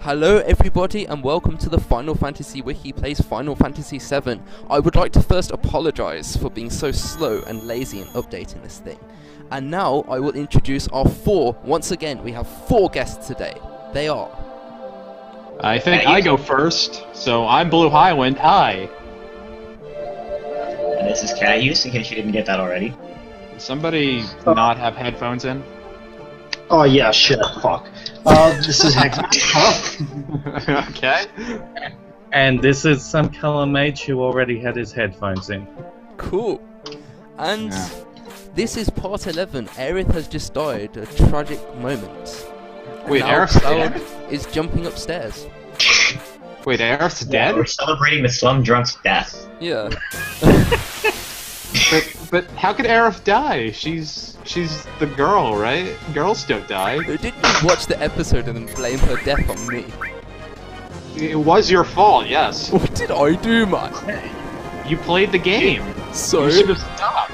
Hello everybody and welcome to the Final Fantasy Wiki plays Final Fantasy VII. I would like to first apologise for being so slow and lazy in updating this thing. And now I will introduce our once again we have four guests today. They are... I think I go first, so I'm Blue Highwind, hi! And this is Cat Use, in case you didn't get that already. Somebody not have headphones in? Oh yeah, shit, fuck. This is Hex. Okay. And this is some color mage who already had his headphones in. Cool. And this is part 11. Aerith has just died, a tragic moment. Wait, now Aerith's Cloud dead? is jumping upstairs. Wait, Aerith's Yeah, dead? we're celebrating the slum drunk's death. Yeah. But how could Aerith die? She's the girl, right? Girls don't die. Didn't you watch the episode and then blame her death on me? It was your fault, yes. What did I do, man? You played the game. So? You should have stopped.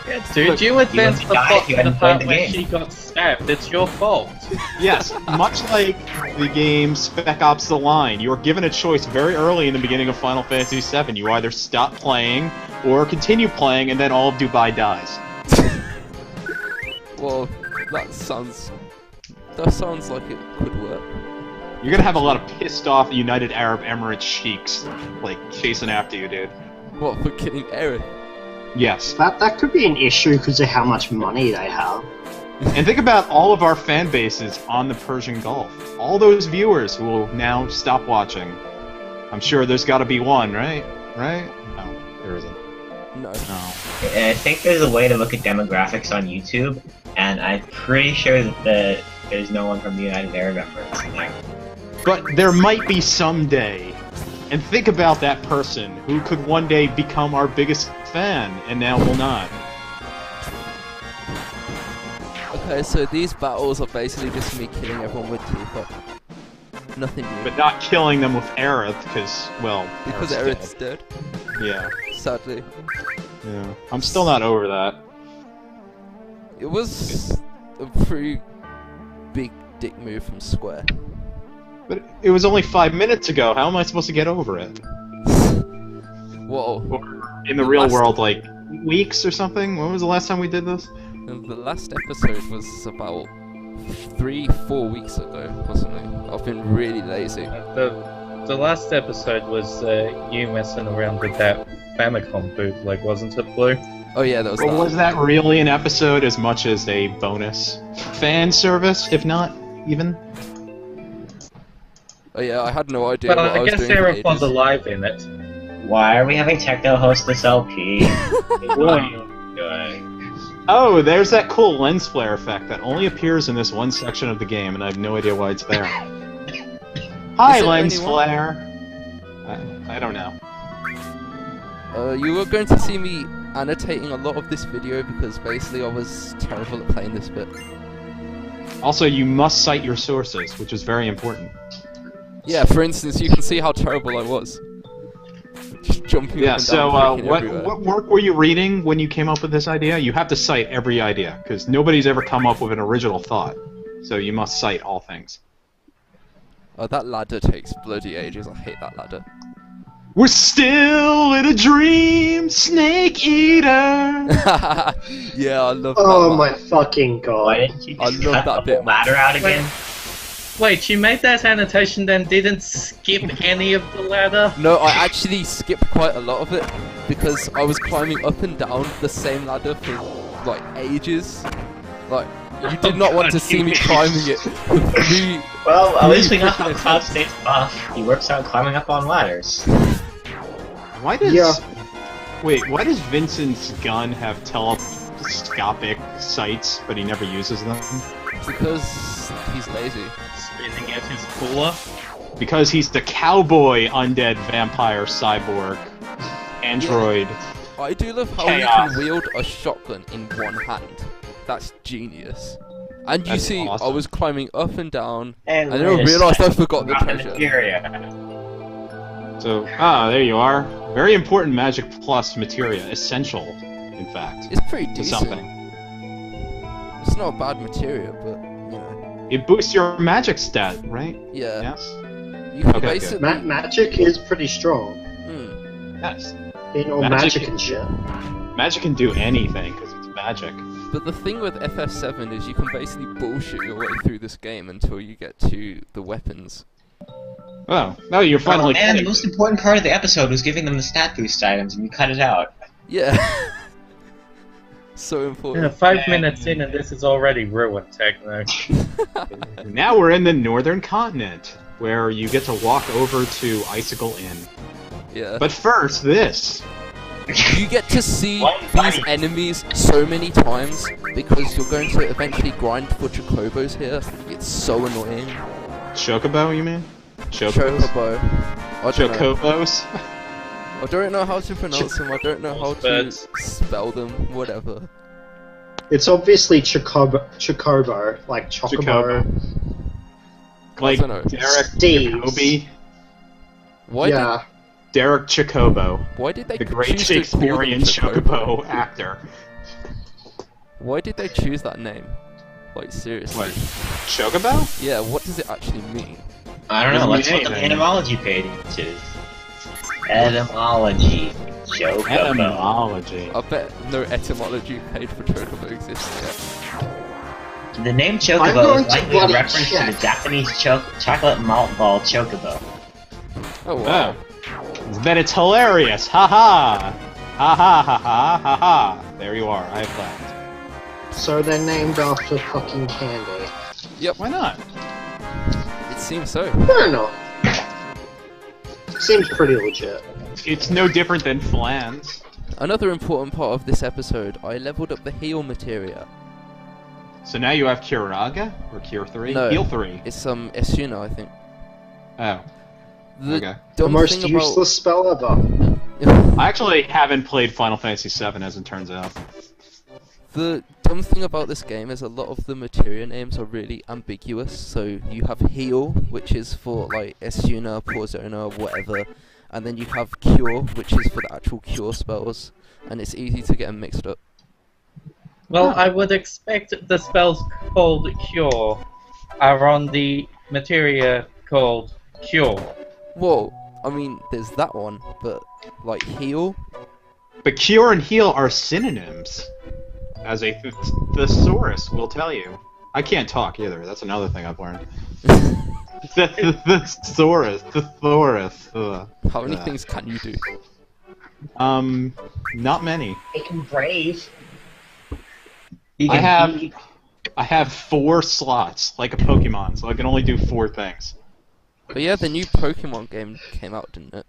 Yeah, dude, you advanced the died, plot you to the hadn't played part the where game. she got stabbed. It's your fault. Yes, much like the game Spec Ops: The Line, you are given a choice very early in the beginning of Final Fantasy VII. You either stop playing or continue playing, and then all of Dubai dies. Well, that sounds like it could work. You're gonna have a lot of pissed off United Arab Emirates sheiks, like, chasing after you, dude. What, for killing Aerith? Yes. That could be an issue because of how much money they have. And think about all of our fan bases on the Persian Gulf. All those viewers who will now stop watching. I'm sure there's gotta be one, right? Right? No, there isn't. No. No. I think there's a way to look at demographics on YouTube, and I'm pretty sure that there's no one from the United Arab Emirates in there. But there might be someday. And think about that person who could one day become our biggest fan, and now will not. Okay, so these battles are basically just me killing everyone with Tifa. Nothing new. But not killing them with Aerith, because, well, Because Aerith's dead. Yeah. Sadly. Yeah. I'm still not over that. It was a pretty big dick move from Square. But it was only 5 minutes ago. How am I supposed to get over it? Whoa. Or in the real world, like, weeks or something? When was the last time we did this? And the last episode was about 3-4 weeks ago, wasn't it? I've been really lazy. The last episode was you messing around with that Famicom bootleg, wasn't it, Blue? Oh yeah, that was Or that. was that really an episode as much as a bonus? Fan service, if not, even? Oh yeah, I had no idea Well, what I I was guess doing for Aerith was ages. alive in it. Why are we having Techno host this LP? Good. Oh, there's that cool lens flare effect that only appears in this one section of the game, and I have no idea why it's there. Hi, Is there lens anyone? flare! I don't know. You were going to see me annotating a lot of this video because basically I was terrible at playing this bit. Also, you must cite your sources, which is very important. Yeah, for instance, you can see how terrible I was. Just jumping Yeah, up and so down, freaking everywhere. what work were you reading when you came up with this idea? You have to cite every idea, because nobody's ever come up with an original thought. So you must cite all things. Oh, that ladder takes bloody ages. I hate that ladder. We're still in a dream, Snake Eater! Yeah, I love that. Oh line. my fucking Why god. didn't you I just love cut that the bit, whole ladder out again? Wait, you made that annotation then didn't skip any of the ladder? No, I actually skipped quite a lot of it because I was climbing up and down the same ladder for like ages. Like, you did not want to see me climbing it for 3. Well, at least we know how freaking Cloud attempts. stays buff. He works out climbing up on ladders. Why does... Yeah. Wait, why does Vincent's gun have telescopic sights, but he never uses them? Because he's lazy. Spinning at his cooler. Because he's the cowboy undead vampire cyborg android. I do love how Chaos. you can wield a shotgun in one hand. That's genius. And you That's see, I awesome. was climbing up and down, And and then I realised I forgot the treasure. Materia. So, there you are. Very important Magic Plus materia. Essential, in fact, It's pretty to decent. something. It's not a bad material, but, you know. It boosts your magic stat, right? Yeah. Yes? You can Okay, basically. Magic is pretty strong. Yes. You know, Magic- magic and shit. Magic can do anything because it's magic. But the thing with FF7 is you can basically bullshit your way through this game until you get to the weapons. Oh, no, you're finally. Man, the most important part of the episode was giving them the stat boost items, and you cut it out. Yeah. So important. Yeah, 5 minutes in and this is already ruined, Techno. Now we're in the northern continent, where you get to walk over to Icicle Inn. Yeah. But first, this. You get to see these enemies so many times because you're going to eventually grind for chocobos here. It's so annoying. Chocobo, you mean? Chocobos? Chocobo. I don't know. Chocobos? I don't know how to pronounce them. I don't know how to Birds. spell them. Whatever. It's obviously Chocobo, like Chocobo. Chocobo. Like I don't know. Derek Steve's. Jacobi. Why Yeah. Derek Chocobo. Why did they The great choose to call them Shakespearean Chocobo? Chocobo actor. Why did they choose that name? Like seriously? What? Chocobo? Yeah. What does it actually mean? I don't know, Doesn't let's mean look up the anything. etymology pages. Etymology. Chocobo. Etymology. I bet no etymology page for Chocobo exists yet. The name I'm Chocobo going is to likely a bloody reference to check. the Japanese chocolate malt ball Chocobo. Oh wow. Oh. Then it's hilarious. Ha ha. Ha ha ha ha ha ha. There you are. I have laughed. So they're named after fucking candy. Yep. Why not? It seems so. I don't know. Seems pretty legit. It's no different than flans. Another important part of this episode, I leveled up the heal materia. So now you have Kiraga or Cure 3? No. Heal 3. It's Esuna, I think. Oh. The Okay. The dumb most thing useless spell ever. I actually haven't played Final Fantasy VII, as it turns out. The dumb thing about this game is a lot of the materia names are really ambiguous. So you have heal, which is for like Esuna, Porzona, whatever, and then you have cure, which is for the actual cure spells, and it's easy to get them mixed up. Well, I would expect the spells called Cure are on the materia called Cure. Whoa, I mean, there's that one, but like heal. But Cure and Heal are synonyms, as a thesaurus will tell you. I can't talk either, that's another thing I've learned. Thesaurus. Thesaurus. How many things can you do? Not many. Making brave. You I can have 4 slots, like a Pokemon, so I can only do 4 things. But yeah, the new Pokemon game came out, didn't it?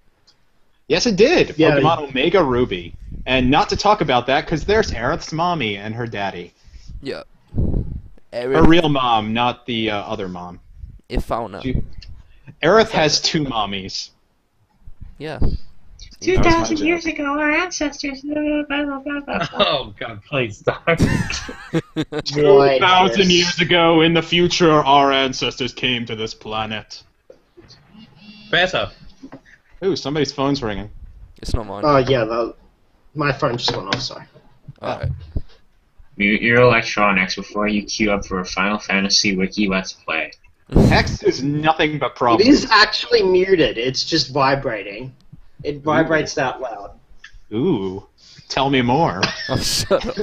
Yes, it did! Yeah, Pokemon Omega Ruby. And not to talk about that, because there's Aerith's mommy and her daddy. Yeah. Her real mom, not the other mom. Ifalna. Aerith has 2 mommies. Yeah. 2,000 years ago, our ancestors. Blah, blah, blah, blah. Oh god, please don't. 2,000 years ago, in the future, our ancestors came to this planet. Better. Ooh, somebody's phone's ringing. It's not mine. Oh yeah, my phone just went off. Sorry. Alright. Mute your electronics before you queue up for a Final Fantasy Wiki Let's Play. Hex is nothing but It problems. is actually muted. It's just vibrating. It vibrates that loud. Ooh, tell me more. Oh, shut up.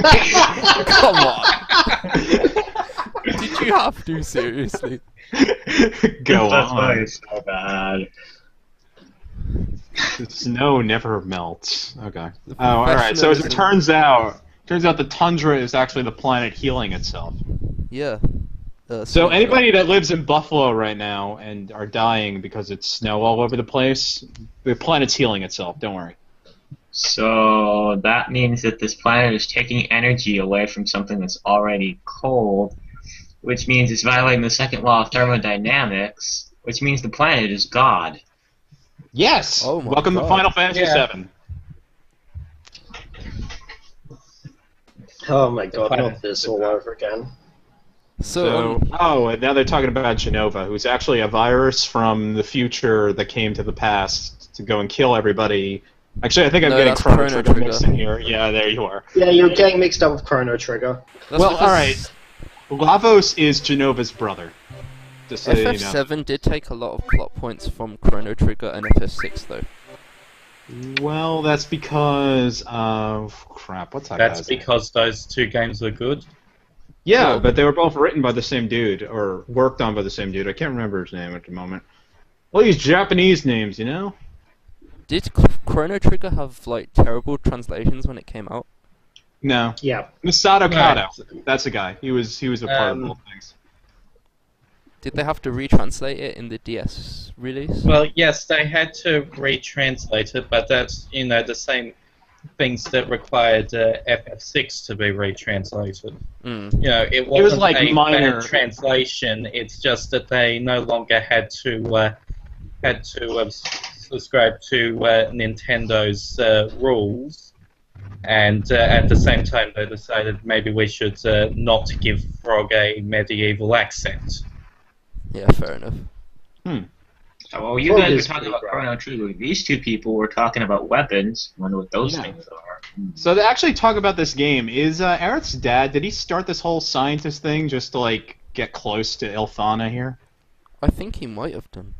Come on. Did you have to, seriously? Go That's why on. it's so bad. The snow never melts. Okay. Oh, alright, so as it professionalism. turns out the tundra is actually the planet healing itself. Yeah. So anybody that lives in Buffalo right now and are dying because it's snow all over the place, the planet's healing itself, don't worry. So that means that this planet is taking energy away from something that's already cold, which means it's violating the second law of thermodynamics, which means the planet is God. Yes! Oh my Welcome to God. Final Fantasy Yeah. VII. Oh my god, not this all over again. So, and now they're talking about Genova, who's actually a virus from the future that came to the past to go and kill everybody. Actually, I think I'm No, getting that's Chrono Chrono Trigger mixed Trigger. in here. Yeah, there you are. Yeah, you're getting mixed up with Chrono Trigger. that's Well, because- alright. Lavos is Genova's brother. Just so you know. FF7 did take a lot of plot points from Chrono Trigger and FF6 though. Well, that's because of crap. What's that? That's guy's name? because those two games are good. Yeah, Well- but they were both written by the same dude, or worked on by the same dude. I can't remember his name at the moment. All these Japanese names, you know? Did Chrono Trigger have like terrible translations when it came out? No. Yeah. Masato Kato. Right. That's the guy. He was a part of both things. Did they have to retranslate it in the DS release? Well, yes, they had to retranslate it, but that's the same things that required FF6 to be retranslated. Mm. It wasn't like a minor- bad translation. It's just that they no longer had to subscribe to Nintendo's rules, and at the same time they decided maybe we should not give Frog a medieval accent. Yeah, fair enough. Well, you Frog guys were is talking pretty about broad. Chrono Trigger. These two people were talking about weapons. I wonder what those Yeah. things are. So to actually talk about this game, is Aerith's dad, did he start this whole scientist thing just to, like, get close to Ilthana here? I think he might have done.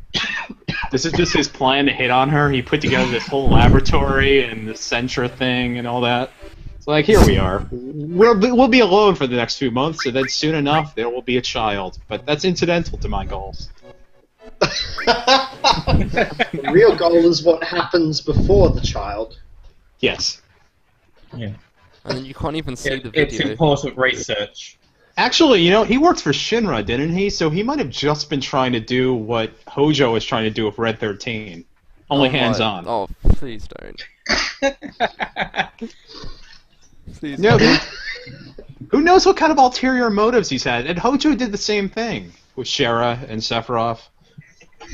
This is just his plan to hit on her? He put together this whole laboratory and the Sentra thing and all that? It's like, here we are. We'll be alone for the next few months, and then soon enough there will be a child. But that's incidental to my goals. The real goal is what happens before the child. Yes. Yeah. And then you can't even see the It's video. important research. Actually, he worked for Shinra, didn't he? So he might have just been trying to do what Hojo was trying to do with Red 13. Only Oh my- hands-on. Oh, please don't. Please No, don't. who knows what kind of ulterior motives he's had? And Hojo did the same thing with Shera and Sephiroth.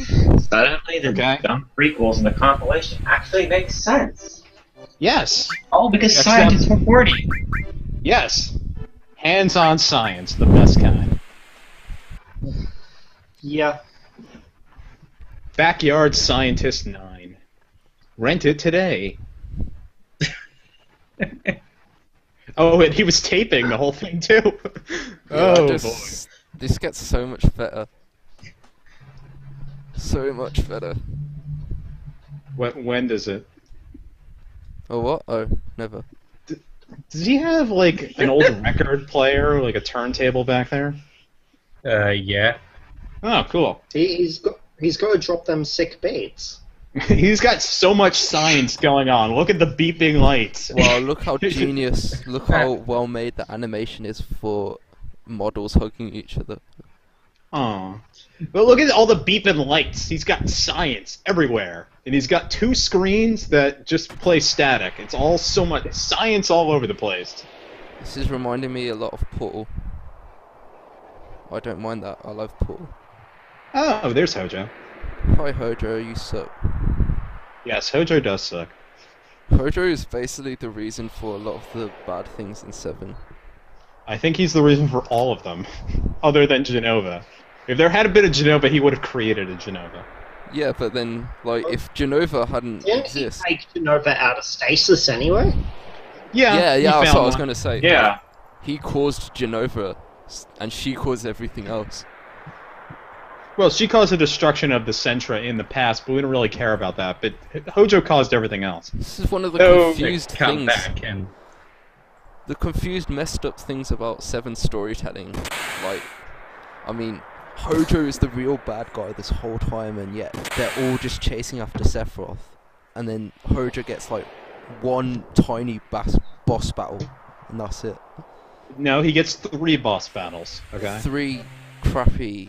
Suddenly, the Okay. dumb prequels in the compilation actually make sense. Yes, Oh, because Yes, scientists were horny. yes. Hands-on science, the best kind. Yeah. Backyard Scientist 9. Rent it today. Oh, and he was taping the whole thing too. Oh boy. This gets so much better. So much better. When does it? Oh what? Oh, never. Does he have like an old record player, like a turntable back there? Yeah. Oh, cool. He's got to drop them sick baits. He's got so much science going on. Look at the beeping lights. Wow, look how genius, look how well made the animation is for models hugging each other. Aw. But look at all the beeping lights. He's got science everywhere. And he's got two screens that just play static. It's all so much science all over the place. This is reminding me a lot of Portal. I don't mind that, I love Portal. Oh, there's Hojo. Hi Hojo, you suck. Yes, Hojo does suck. Hojo is basically the reason for a lot of the bad things in 7. I think he's the reason for all of them, other than Genova. If there had been a Genova, he would have created a Genova. Yeah, but then, like, if Genova hadn't Didn't he exist... take Genova out of stasis anyway? Yeah, he that's found what I was one. going to say. Yeah. He caused Genova, and she caused everything else. Well, she caused the destruction of the Sentra in the past, but we don't really care about that. But Hojo caused everything else. This is one of the So- confused Come things. back and The confused, messed up things about 7 storytelling. Like, I mean, Hojo is the real bad guy this whole time, and yet they're all just chasing after Sephiroth. And then Hojo gets, like, one tiny boss battle, and that's it. No, he gets 3 boss battles. Okay. 3 crappy,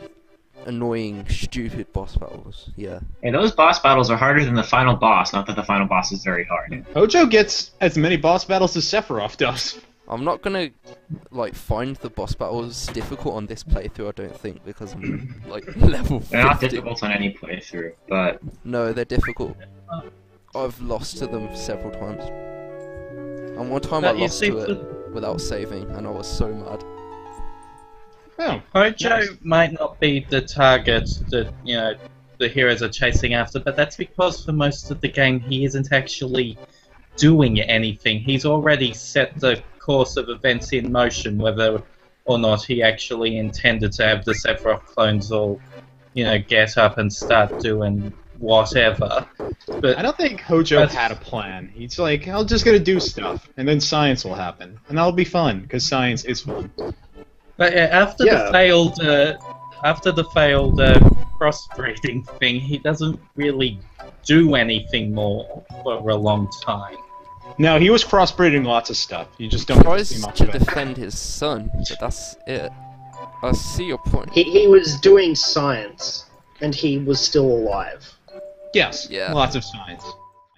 annoying, stupid boss battles. Yeah. And those boss battles are harder than the final boss, not that the final boss is very hard. Hojo gets as many boss battles as Sephiroth does. I'm not gonna, like, find the boss battles difficult on this playthrough, I don't think, because I'm, like, level 50. They're not difficult on any playthrough, but No, they're difficult. I've lost to them several times. And one time I But you lost see, to it without saving, and I was so mad. Oh. Hojo Nice. might not be the target that, the heroes are chasing after, but that's because for most of the game he isn't actually doing anything. He's already set the course of events in motion, whether or not he actually intended to have the Sephiroth clones all get up and start doing whatever. But I don't think Hojo That's- had a plan. He's like, I'm just gonna do stuff, and then science will happen, and that'll be fun because science is fun. But after Yeah. the failed crossbreeding thing, he doesn't really do anything more for a long time. No, he was crossbreeding lots of stuff. You just don't get to see Tries much to of it. defend his son, but that's it. I see your point. He was doing science, and he was still alive. Yes, Yeah. lots of science.